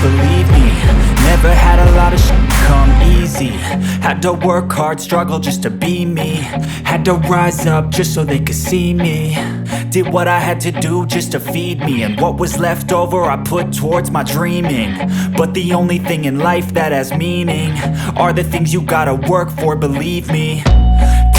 believe me. Never had a lot of shit come easy. Had to work hard, struggle just to be me. Had to rise up just so they could see me. Did what I had to do just to feed me, and what was left over I put towards my dreaming. But the only thing in life that has meaning are the things you gotta work for, believe me.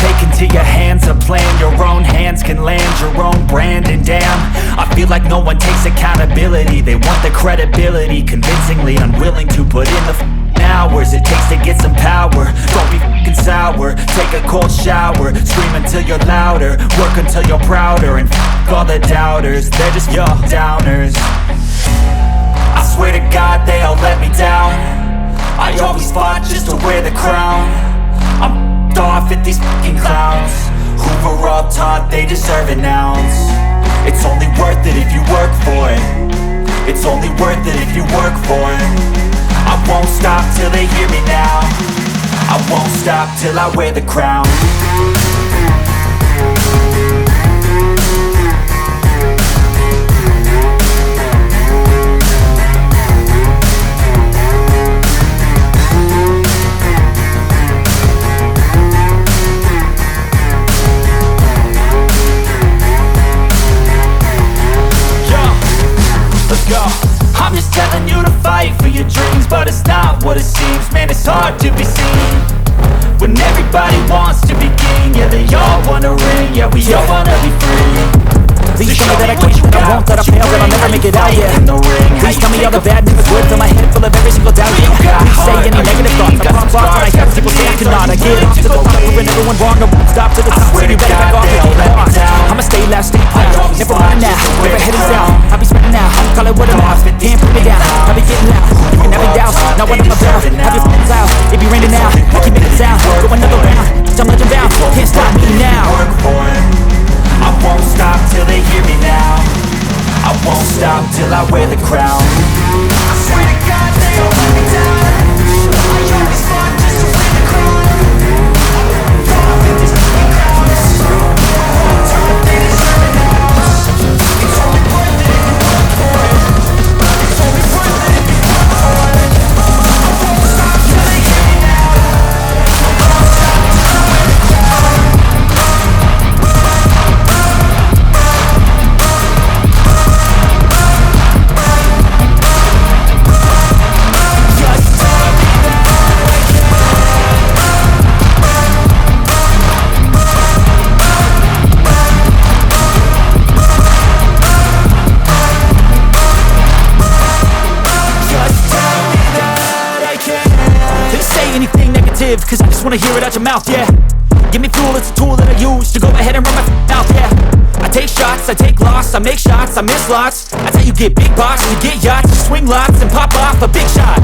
Take into your hands a plan, your own hands can land your own brand. And damn, I feel like no one takes accountability. They want the credibility, convincingly unwilling to put in the hours it takes to get some power. Don't be f***ing sour, take a cold shower. Scream until you're louder, work until you're prouder. And f*** all the doubters, they're just your downers. I swear to God they all let me down. I always fought just to wear the crown. I'm off at these fucking clowns who were all taught they deserve an ounce. It's only worth it if you work for it. It's only worth it if you work for it. I won't stop till they hear me now. I won't stop till I wear the crown. I'm just telling you to fight for your dreams, but it's not what it seems. Man, it's hard to be seen when everybody wants to be king. Yeah, they all wanna ring, yeah, we all wanna be free. Please tell me that I can't, that I won't, that I fail, that I'll never make it out, yeah. Please tell me all the bad news, words in my head full of every single doubt, yeah. Please say any negative thoughts, I promise lost when I have people say I cannot. I get up to the top, proving everyone wrong, no won't stop to the top. So you better back off and get lost. I'ma stay loud, stay proud, never run now, never head is out. I'll be spreading out, call it what I'm out, can't put me down. I'll be getting loud, you can never doubt, not what I'm about. Have your friends out, it be raining now, I keep making sound, go another round, I'm legend bound, can't stop me now. I won't stop till they hear me now. I won't stop till I wear the crown. I swear to God they all let me down. I always fought just to wear the crown. Off in these fucking crowds. One time they deserve it now. It's only worth it if you work for it. It's only worth it if you work for it. I won't stop till they hear me now. I won't stop till I wear the crown. Cause I just wanna hear it out your mouth, yeah. Give me fuel, it's a tool that I use to go ahead and run my mouth, yeah. I take shots, I take loss, I make shots, I miss lots. That's how you get big box, you get yachts, you swing lots and pop off a big shot.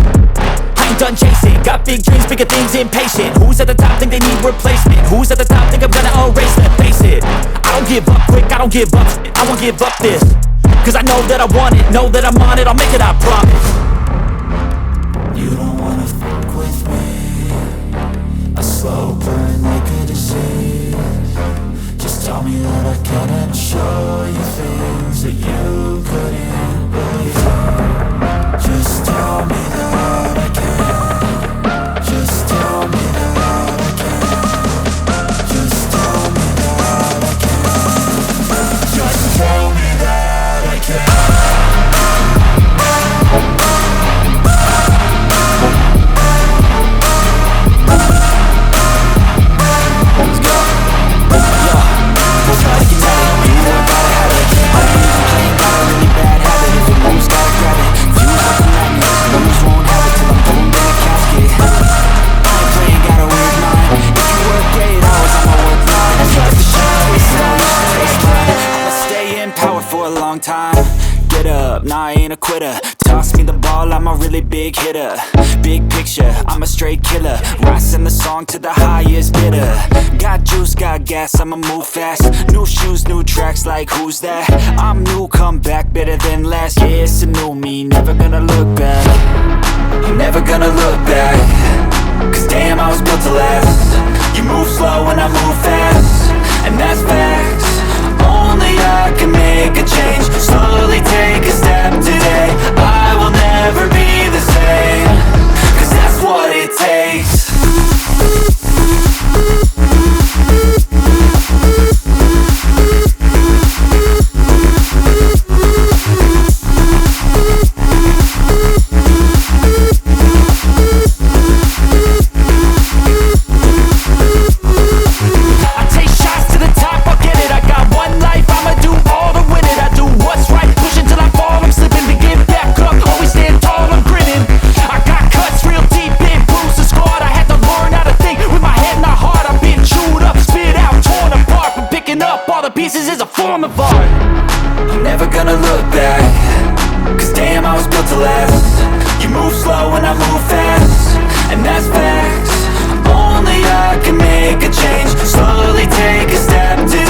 I ain't done chasing, got big dreams, bigger things, impatient. Who's at the top think they need replacement? Who's at the top think I'm gonna erase it? Face it, I don't give up quick, I don't give up shit, I won't give up this. Cause I know that I want it, know that I'm on it, I'll make it, I promise. You don't wanna fuck with me. A slow burn like a disease. Just tell me that I can and show you things that you couldn't believe. Just tell me that I can. Just tell me that I can. Just tell me that I can. Just tell me that I can. Nah, I ain't a quitter. Toss me the ball, I'm a really big hitter. Big picture, I'm a straight killer. Rising the song to the highest bidder. Got juice, got gas, I'ma move fast. New shoes, new tracks, like who's that? I'm new, come back, better than last. Yeah, it's a new me, never gonna look back. I'm never gonna look back. Cause damn, I was built to last. You move slow and I move fast, and that's facts. Only I can make a change. Slowly take a step today. I will never be the I move fast, and that's facts. Only I can make a change, slowly take a step to